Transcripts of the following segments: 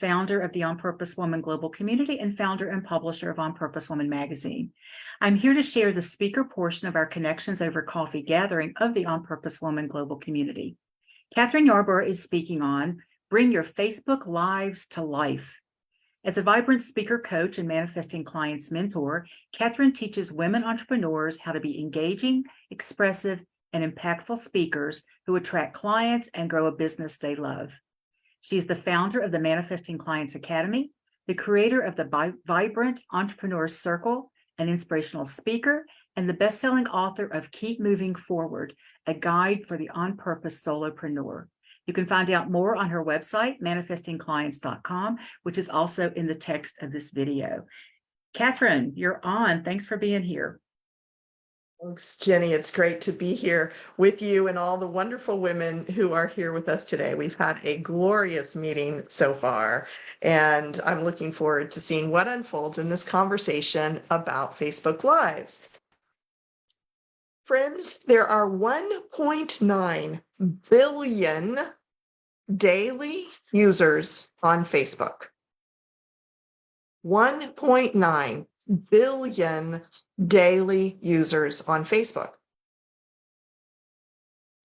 founder of the On Purpose Woman Global Community and founder and publisher of On Purpose Woman magazine. I'm here to share the speaker portion of our Connections Over Coffee gathering of the On Purpose Woman Global Community. Kathryn Yarborough is speaking on Bring Your Facebook Lives to Life. As a vibrant speaker coach and manifesting clients mentor, Kathryn teaches women entrepreneurs how to be engaging, expressive, and impactful speakers who attract clients and grow a business they love. She's the founder of the Manifesting Clients Academy, the creator of the Vibrant Entrepreneur Circle, an inspirational speaker, and the best-selling author of Keep Moving Forward, a guide for the On Purpose Solopreneur. You can find out more on her website, manifestingclients.com, which is also in the text of this video. Kathryn, you're on. Thanks for being here. Thanks, Jenny. It's great to be here with you and all the wonderful women who are here with us today. We've had a glorious meeting so far, and I'm looking forward to seeing what unfolds in this conversation about Facebook Lives. Friends, there are 1.9 billion daily users on Facebook. 1.9 billion daily users on Facebook.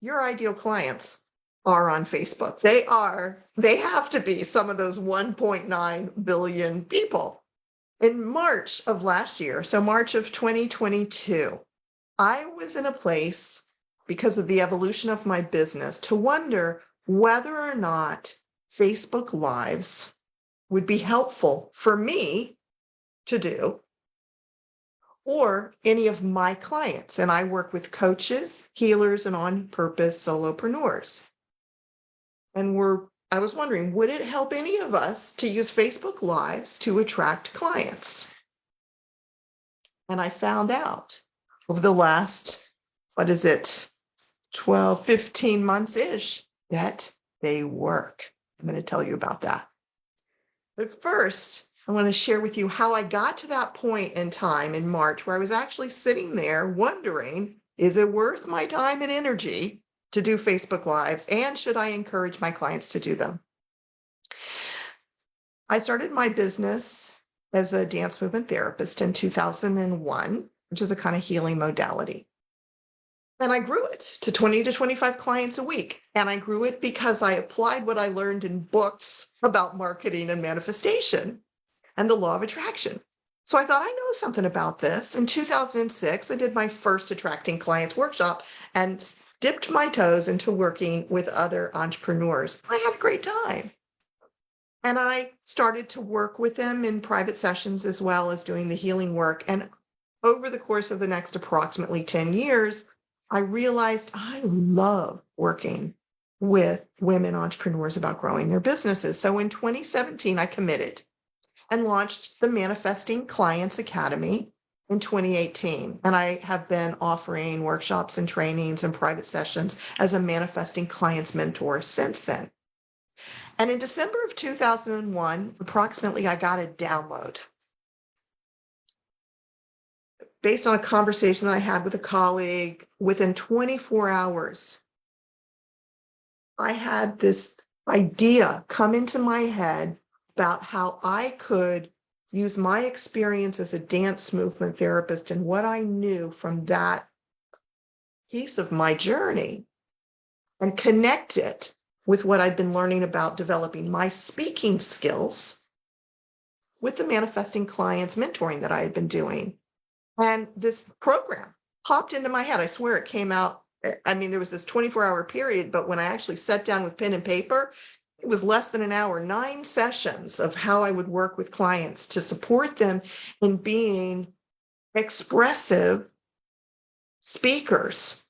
Your ideal clients are on Facebook. They have to be some of those 1.9 billion people. In March of last year, so March of 2022, I was in a place, because of the evolution of my business, to wonder whether or not Facebook Lives would be helpful for me to do, or any of my clients. And I work with coaches, healers, and on-purpose solopreneurs. And I was wondering, would it help any of us to use Facebook Lives to attract clients? And I found out over the last, 12, 15 months-ish, that they work. I'm going to tell you about that. But first, I want to share with you how I got to that point in time in March where I was actually sitting there wondering, is it worth my time and energy to do Facebook Lives, and should I encourage my clients to do them? I started my business as a dance movement therapist in 2001, which is a kind of healing modality. And I grew it to 20 to 25 clients a week. And I grew it because I applied what I learned in books about marketing and manifestation and the law of attraction. So I thought, I know something about this. In 2006, I did my first Attracting Clients workshop and dipped my toes into working with other entrepreneurs. I had a great time. And I started to work with them in private sessions as well as doing the healing work. And over the course of the next approximately 10 years, I realized I love working with women entrepreneurs about growing their businesses. So in 2017, I committed and launched the Manifesting Clients Academy in 2018. And I have been offering workshops and trainings and private sessions as a Manifesting Clients mentor since then. And in December of 2001, approximately, I got a download based on a conversation that I had with a colleague. Within 24 hours, I had this idea come into my head about how I could use my experience as a dance movement therapist and what I knew from that piece of my journey and connect it with what I'd been learning about developing my speaking skills with the Manifesting Clients mentoring that I had been doing. And this program popped into my head. I swear it came out. I mean, there was this 24-hour period, but when I actually sat down with pen and paper, it was less than an hour, 9 sessions of how I would work with clients to support them in being expressive speakers.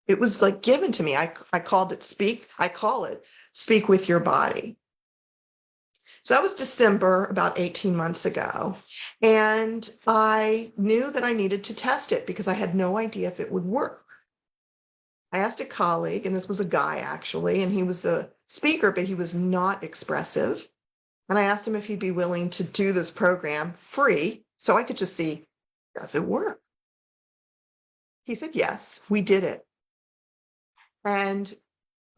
It was like given to me. I call it Speak with Your Body. So that was December, about 18 months ago. And I knew that I needed to test it because I had no idea if it would work. I asked a colleague, and this was a guy actually, and he was a speaker, but he was not expressive. And I asked him if he'd be willing to do this program free so I could just see, does it work? He said, yes, we did it. And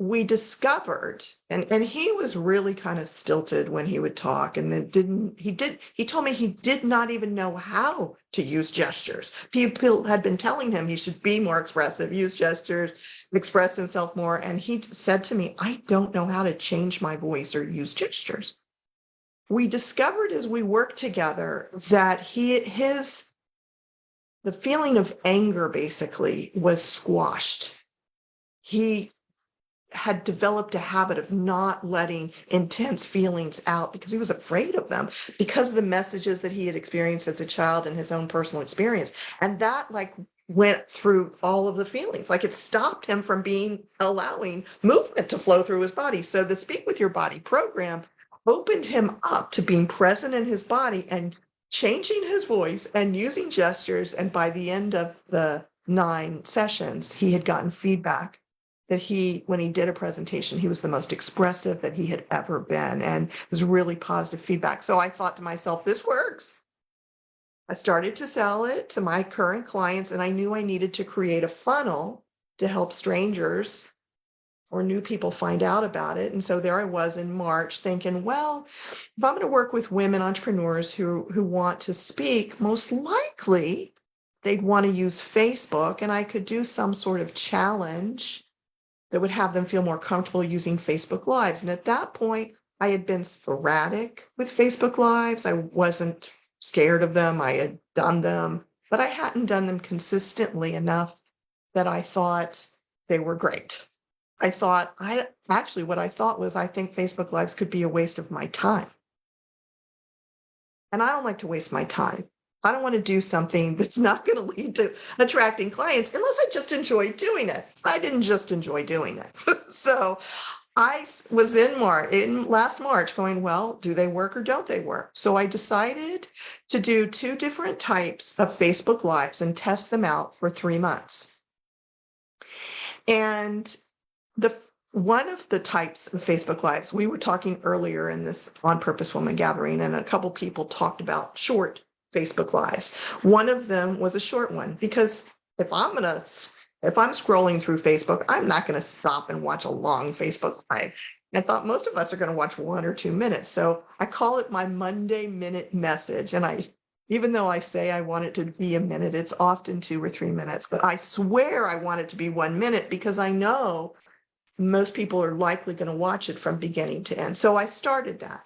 we discovered, and he was really kind of stilted when he would talk, and then he told me he did not even know how to use gestures. People had been telling him he should be more expressive, use gestures, express himself more. And he said to me, I don't know how to change my voice or use gestures. We discovered as we worked together that the feeling of anger basically was squashed. He had developed a habit of not letting intense feelings out because he was afraid of them, because of the messages that he had experienced as a child and his own personal experience. And that went through all of the feelings. It stopped him from allowing movement to flow through his body. So the Speak with Your Body program opened him up to being present in his body and changing his voice and using gestures. And by the end of the 9 sessions, he had gotten feedback that when he did a presentation, he was the most expressive that he had ever been, and it was really positive feedback. So I thought to myself, this works. I started to sell it to my current clients, and I knew I needed to create a funnel to help strangers or new people find out about it. And so there I was in March thinking, well, if I'm going to work with women entrepreneurs who want to speak, most likely they'd want to use Facebook, and I could do some sort of challenge that would have them feel more comfortable using Facebook Lives. And at that point, I had been sporadic with Facebook Lives. I wasn't scared of them. I had done them, but I hadn't done them consistently enough that I thought they were great. What I thought was, I think Facebook Lives could be a waste of my time. And I don't like to waste my time. I don't want to do something that's not going to lead to attracting clients unless I just enjoy doing it. I didn't just enjoy doing it. So I was in last March going, well, do they work or don't they work? So I decided to do 2 different types of Facebook Lives and test them out for 3 months. And one of the types of Facebook Lives, we were talking earlier in this On Purpose Woman gathering, and a couple people talked about short Facebook Lives. One of them was a short one, because if I'm scrolling through Facebook, I'm not going to stop and watch a long Facebook Live. I thought most of us are going to watch 1 or 2 minutes. So I call it my Monday minute message. And even though I say I want it to be a minute, it's often 2 or 3 minutes, but I swear I want it to be 1 minute because I know most people are likely going to watch it from beginning to end. So I started that.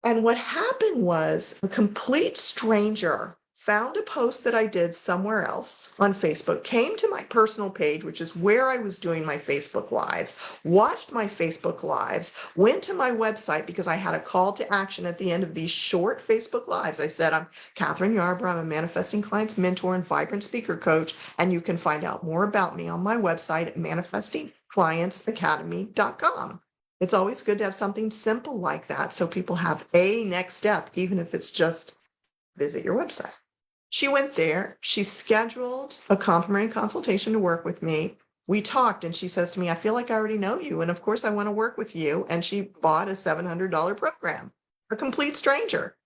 And what happened was, a complete stranger found a post that I did somewhere else on Facebook, came to my personal page, which is where I was doing my Facebook Lives, watched my Facebook Lives, went to my website because I had a call to action at the end of these short Facebook Lives. I said, I'm Kathryn Yarborough. I'm a manifesting clients mentor and vibrant speaker coach. And you can find out more about me on my website at manifestingclientsacademy.com. It's always good to have something simple like that so people have a next step, even if it's just visit your website. She went there. She scheduled a complimentary consultation to work with me. We talked, and she says to me, I feel like I already know you, and of course I want to work with you. And she bought a $700 program, a complete stranger.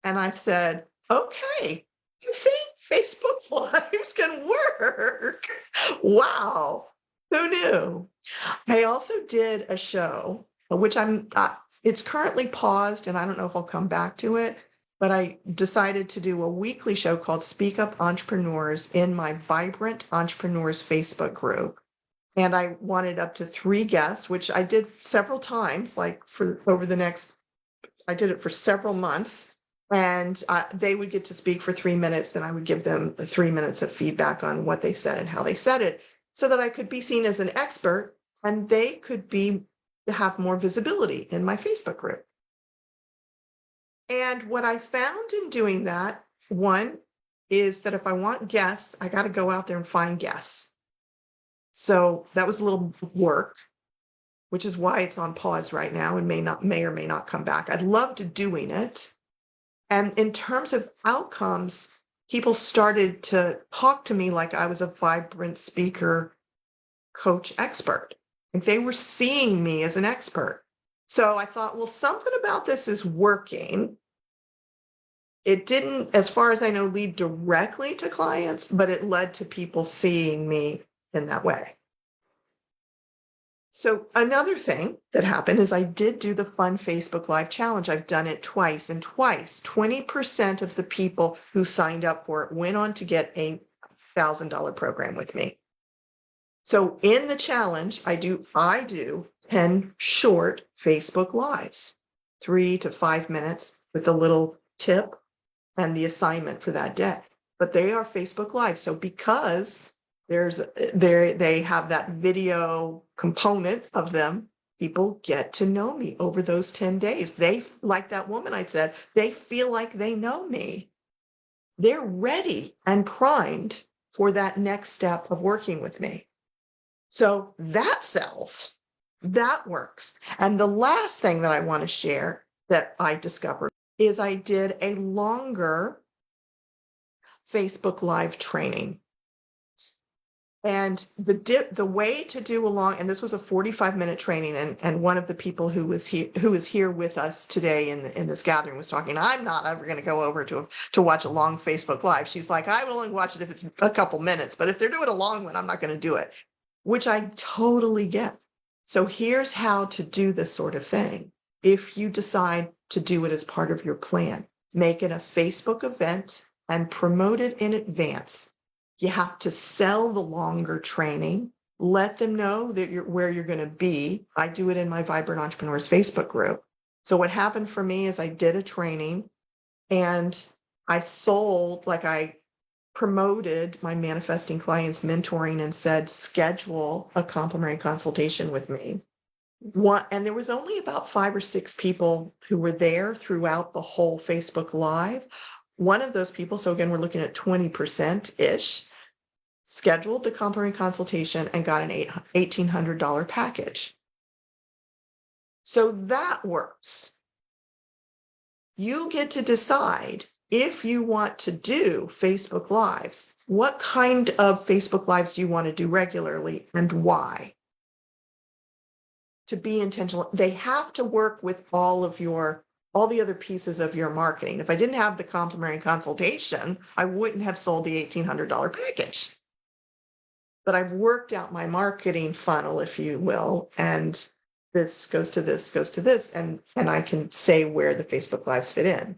And I said, okay, you think Facebook Lives can work? Wow. Who knew? I also did a show, which it's currently paused, and I don't know if I'll come back to it, but I decided to do a weekly show called Speak Up Entrepreneurs in my Vibrant Entrepreneurs Facebook group. And I wanted up to 3 guests, which I did several times, I did it for several months. And they would get to speak for 3 minutes. Then I would give them 3 minutes of feedback on what they said and how they said it, so that I could be seen as an expert and they could have more visibility in my Facebook group. And what I found in doing that, one, is that if I want guests, I got to go out there and find guests. So that was a little work, which is why it's on pause right now and may or may not come back. I loved doing it. And in terms of outcomes, people started to talk to me like I was a vibrant speaker, coach, expert. Like they were seeing me as an expert. So I thought, well, something about this is working. It didn't, as far as I know, lead directly to clients, but it led to people seeing me in that way. So another thing that happened is I did do the Fun Facebook Live Challenge. I've done it twice, and twice, 20% of the people who signed up for it went on to get a $1,000 program with me. So in the challenge, I do 10 short Facebook Lives, 3 to 5 minutes with a little tip and the assignment for that day. But they are Facebook Live. So because they have that video component of them, people get to know me over those 10 days. They, like that woman I said, they feel like they know me. They're ready and primed for that next step of working with me. So that sells, that works. And the last thing that I want to share that I discovered is I did a longer Facebook Live training. And the way to do and this was a 45-minute training, and one of the people who is here with us today in this gathering was talking, I'm not ever going to go over to watch a long Facebook Live. She's like, I will only watch it if it's a couple minutes, but if they're doing a long one, I'm not going to do it, which I totally get. So here's how to do this sort of thing. If you decide to do it as part of your plan, make it a Facebook event and promote it in advance. You have to sell the longer training, let them know that where you're going to be. I do it in my Vibrant Entrepreneurs Facebook group. So what happened for me is I did a training and I promoted my manifesting clients mentoring and said, schedule a complimentary consultation with me. And there was only about 5 or 6 people who were there throughout the whole Facebook Live. One of those people, so again, we're looking at 20%-ish, scheduled the complimentary consultation and got an $1,800 package. So that works. You get to decide if you want to do Facebook Lives. What kind of Facebook Lives do you want to do regularly and why? To be intentional, they have to work with all the other pieces of your marketing. If I didn't have the complimentary consultation, I wouldn't have sold the $1,800 package. But I've worked out my marketing funnel, if you will, and this goes to this, goes to this, and I can say where the Facebook Lives fit in.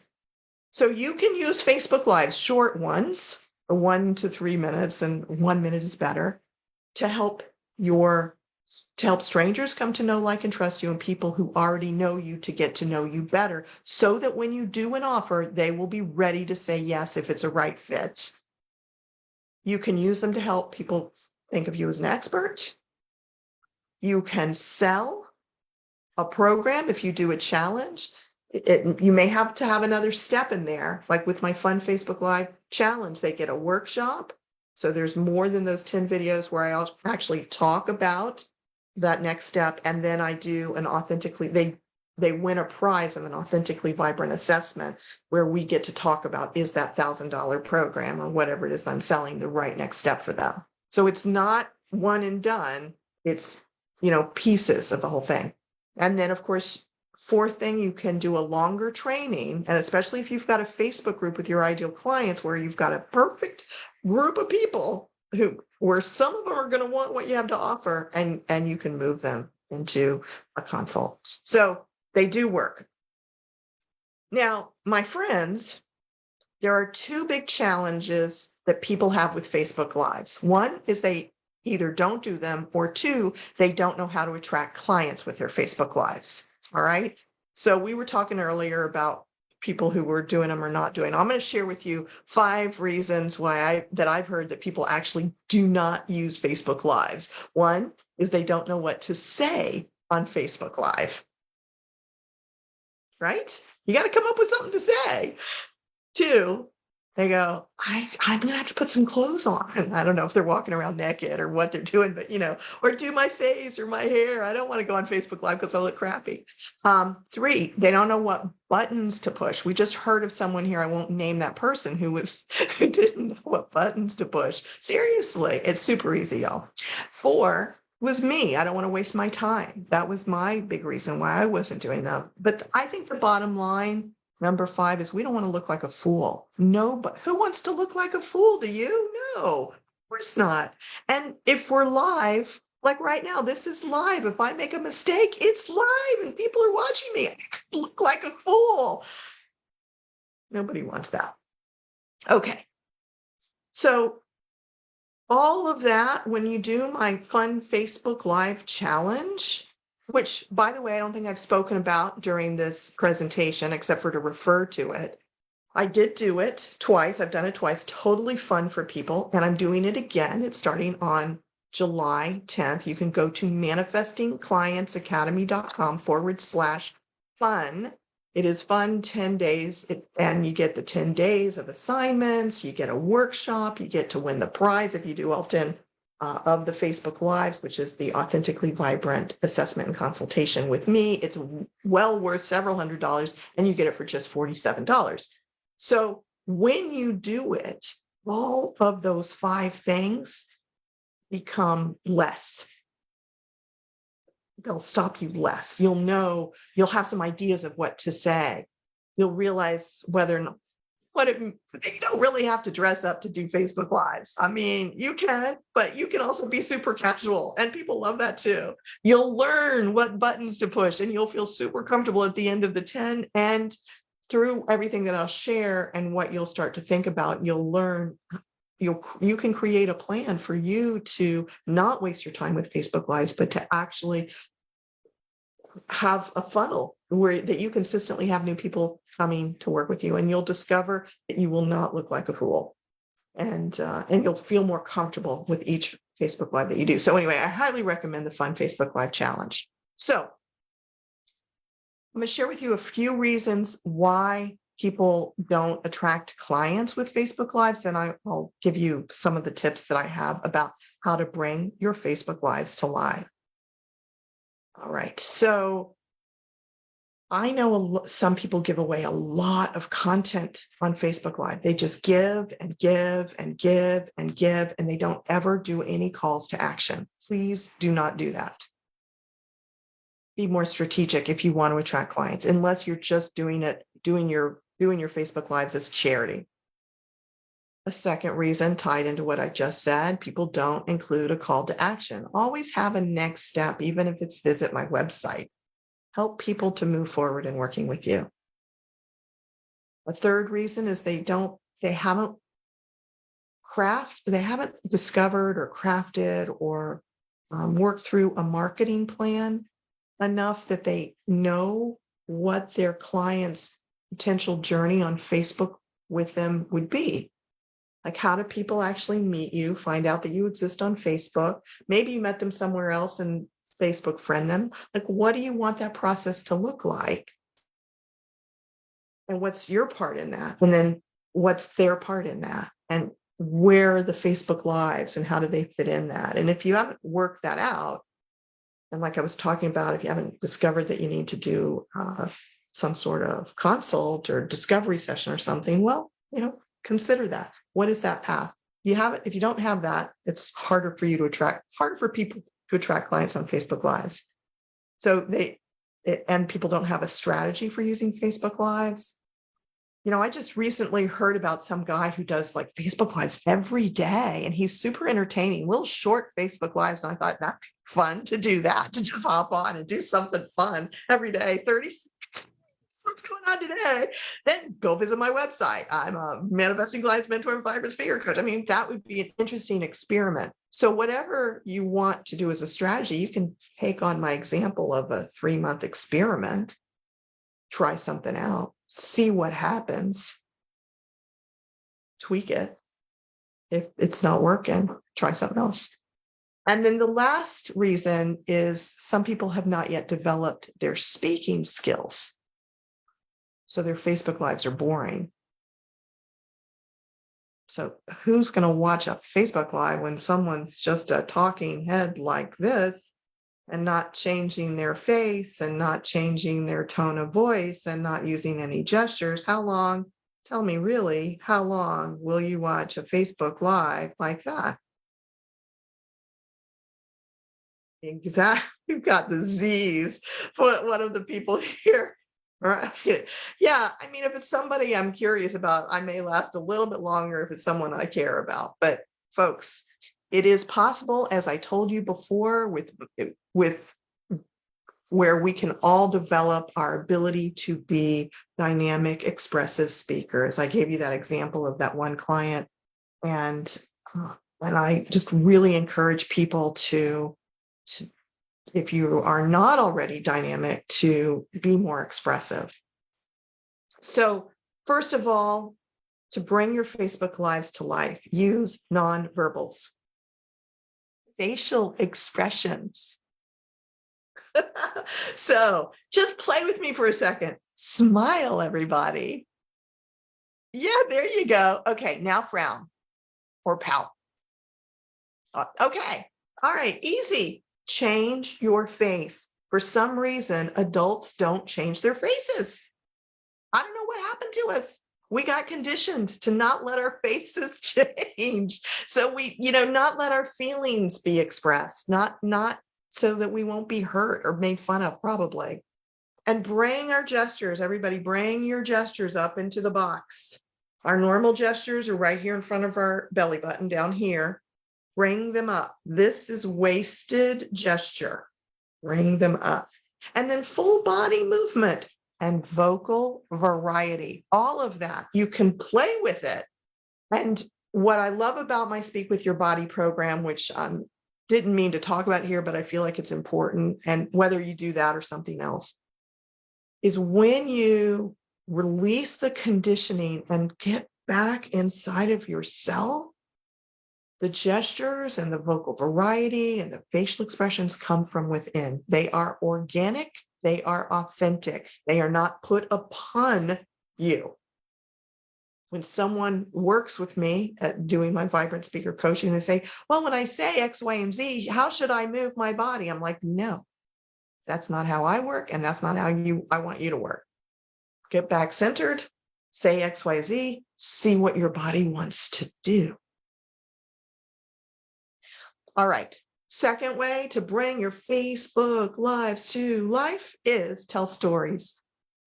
So you can use Facebook Lives, short ones, 1 to 3 minutes, and 1 minute is better, to help strangers come to know, like, and trust you, and people who already know you to get to know you better, so that when you do an offer, they will be ready to say yes if it's a right fit. You can use them to help people think of you as an expert. You can sell a program if you do a challenge. You may have to have another step in there, like with my Fun Facebook Live Challenge, they get a workshop. So there's more than those 10 videos where I actually talk about that next step. And then I do they win a prize of an authentically vibrant assessment where we get to talk about, is that $1,000 program or whatever it is I'm selling the right next step for them. So it's not one and done. It's, pieces of the whole thing. And then, of course, fourth thing, you can do a longer training. And especially if you've got a Facebook group with your ideal clients where you've got a perfect group of people where some of them are going to want what you have to offer, and you can move them into a consult. So they do work. Now, my friends, there are 2 big challenges that people have with Facebook Lives. One is they either don't do them, or 2, they don't know how to attract clients with their Facebook Lives. All right. So we were talking earlier about people who were doing them or not doing them. I'm going to share with you 5 reasons why I've heard that people actually do not use Facebook Lives. One is they don't know what to say on Facebook Live. Right? You got to come up with something to say. 2, they go, I'm going to have to put some clothes on. I don't know if they're walking around naked or what they're doing, but, or do my face or my hair. I don't want to go on Facebook Live because I look crappy. 3, they don't know what buttons to push. We just heard of someone here, I won't name that person, who didn't know what buttons to push. Seriously, it's super easy, y'all. 4 was me. I don't want to waste my time. That was my big reason why I wasn't doing them. But I think the bottom line, number 5, is we don't want to look like a fool. No, but who wants to look like a fool? Do you? No, of course not. And if we're live, Like right now, this is live. If I make a mistake, it's live and people are watching me. I look like a fool. Nobody wants that. Okay. So all of that, when you do my fun Facebook Live challenge, which, by the way, I don't think I've spoken about during this presentation, except for to refer to it. I did do it twice. I've done it twice. Totally fun for people. And I'm doing it again. It's starting on July 10th. You can go to manifestingclientsacademy.com/fun. It is fun 10 days. And you get the 10 days of assignments. You get a workshop. You get to win the prize if you do all 10 of the Facebook Lives, which is the Authentically Vibrant Assessment and Consultation with me. It's well worth several $100s, and you get it for just $47. So when you do it, all of those 5 things become less. They'll stop you less. You'll know, you'll have some ideas of what to say. You'll realize whether or not you don't really have to dress up to do Facebook Lives. I mean, you can, but you can also be super casual, and people love that too. You'll learn what buttons to push, and you'll feel super comfortable at the end of the 10. And through everything that I'll share and what you'll start to think about, you'll learn, you can create a plan for you to not waste your time with Facebook Lives, but to actually have a funnel where that you consistently have new people coming to work with you, and you'll discover that you will not look like a fool, and you'll feel more comfortable with each Facebook Live that you do. So anyway, I highly recommend the Fun Facebook Live Challenge. So I'm going to share with you a few reasons why people don't attract clients with Facebook Lives. Then I'll give you some of the tips that I have about how to bring your Facebook Lives to live. All right. So I know some people give away a lot of content on Facebook Live. They just give and give and give and give, and they don't ever do any calls to action. Please do not do that. Be more strategic if you want to attract clients, unless you're just doing your Facebook Lives as charity. A second reason, tied into what I just said, people don't include a call to action. Always have a next step, even if it's visit my website. Help people to move forward in working with you. A third reason is they haven't discovered or crafted or worked through a marketing plan enough that they know what their client's potential journey on Facebook with them would be. Like, how do people actually meet you, find out that you exist on Facebook? Maybe you met them somewhere else and Facebook friend them. Like, what do you want that process to look like? And what's your part in that? And then what's their part in that? And where are the Facebook Lives and how do they fit in that? And if you haven't worked that out, and like I was talking about, if you haven't discovered that you need to do some sort of consult or discovery session or something, well, consider that. What is that path? If you don't have that, it's harder for people to attract clients on Facebook Lives. So and people don't have a strategy for using Facebook Lives. I just recently heard about some guy who does like Facebook Lives every day, and he's super entertaining, little short Facebook Lives. And I thought that'd be fun to do that, to just hop on and do something fun every day, 30 seconds. What's going on today? Then go visit my website. I'm a Manifesting Clients Mentor and Vibrant Speaker Coach. I mean, that would be an interesting experiment. So whatever you want to do as a strategy, you can take on my example of a 3-month experiment, try something out, see what happens, tweak it. If it's not working, try something else. And then the last reason is some people have not yet developed their speaking skills. So their Facebook Lives are boring. So who's going to watch a Facebook Live when someone's just a talking head like this and not changing their face and not changing their tone of voice and not using any gestures? How long will you watch a Facebook Live like that? Exactly. You've got the Z's for one of the people here. Right. Yeah. I mean, if it's somebody I'm curious about, I may last a little bit longer if it's someone I care about. But folks, It is possible, as I told you before, with where we can all develop our ability to be dynamic, expressive speakers. I gave you that example of that one client, and I just really encourage people to, if you are not already dynamic, to be more expressive. So first of all, to bring your Facebook Lives to life, use nonverbals, facial expressions. So just play with me for a second. Smile, everybody. Yeah, there you go. Okay, now frown or pout. Okay, all right, easy. Change your face. For some reason, adults don't change their faces. I don't know what happened to us. We got conditioned to not let our faces change. So we, not let our feelings be expressed, not so that we won't be hurt or made fun of, probably. And bring our gestures, everybody, bring your gestures up into the box. Our normal gestures are right here in front of our belly button down here. Bring them up. This is wasted gesture. Bring them up. And then full body movement and vocal variety. All of that. You can play with it. And what I love about my Speak with Your Body program, which didn't mean to talk about here, but I feel like it's important, and whether you do that or something else, is when you release the conditioning and get back inside of yourself, the gestures and the vocal variety and the facial expressions come from within. They are organic. They are authentic. They are not put upon you. When someone works with me at doing my vibrant speaker coaching, they say, well, when I say X, Y, and Z, how should I move my body? I'm like, no, that's not how I work. And that's not how I want you to work. Get back centered, say X, Y, Z, see what your body wants to do. All right. Second way to bring your Facebook Lives to life is tell stories.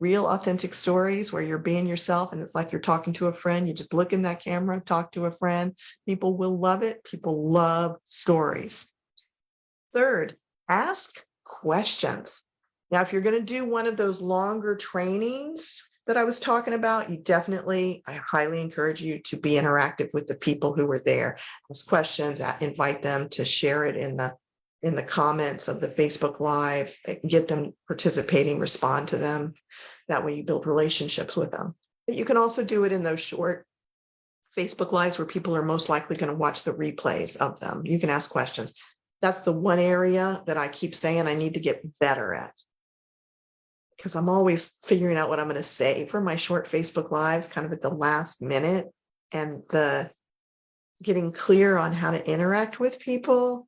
Real authentic stories where you're being yourself and it's like you're talking to a friend. You just look in that camera, talk to a friend. People will love it. People love stories. Third, ask questions. Now, if you're going to do one of those longer trainings that I was talking about, I highly encourage you to be interactive with the people who were there. Ask questions, invite them to share it in the comments of the Facebook Live, get them participating, respond to them. That way you build relationships with them. But you can also do it in those short Facebook Lives where people are most likely going to watch the replays of them. You can ask questions. That's the one area that I keep saying I need to get better at, because I'm always figuring out what I'm going to say for my short Facebook Lives kind of at the last minute, and the getting clear on how to interact with people.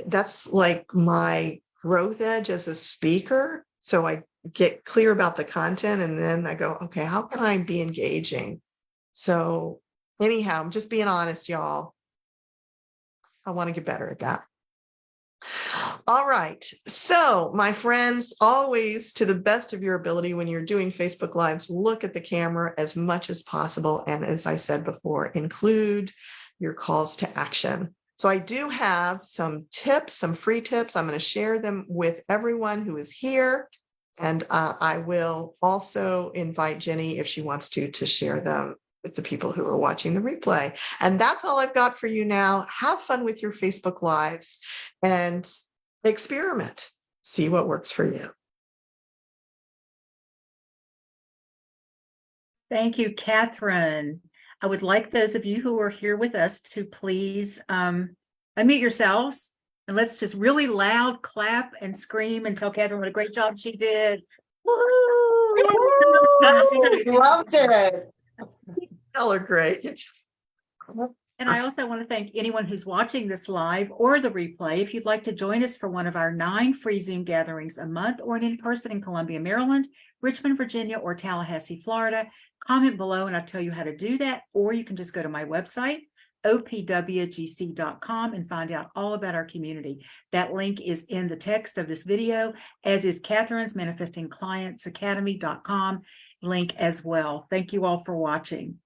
That's like my growth edge as a speaker. So I get clear about the content and then I go, okay, how can I be engaging? So anyhow, I'm just being honest, y'all. I want to get better at that. All right. So my friends, always to the best of your ability when you're doing Facebook Lives, look at the camera as much as possible. And as I said before, include your calls to action. So I do have some tips, some free tips. I'm going to share them with everyone who is here. And I will also invite Jenny, if she wants to share them with the people who are watching the replay. And that's all I've got for you now. Have fun with your Facebook Lives and experiment. See what works for you. Thank you, Kathryn. I would like those of you who are here with us to please unmute yourselves, and let's just really loud clap and scream and tell Kathryn what a great job she did. Loved it. Y'all are great. And I also want to thank anyone who's watching this live or the replay. If you'd like to join us for one of our 9 free Zoom gatherings a month, or an in-person in Columbia, Maryland, Richmond, Virginia, or Tallahassee, Florida, comment below and I'll tell you how to do that. Or you can just go to my website, opwgc.com, and find out all about our community. That link is in the text of this video, as is Kathryn's manifestingclientsacademy.com link as well. Thank you all for watching.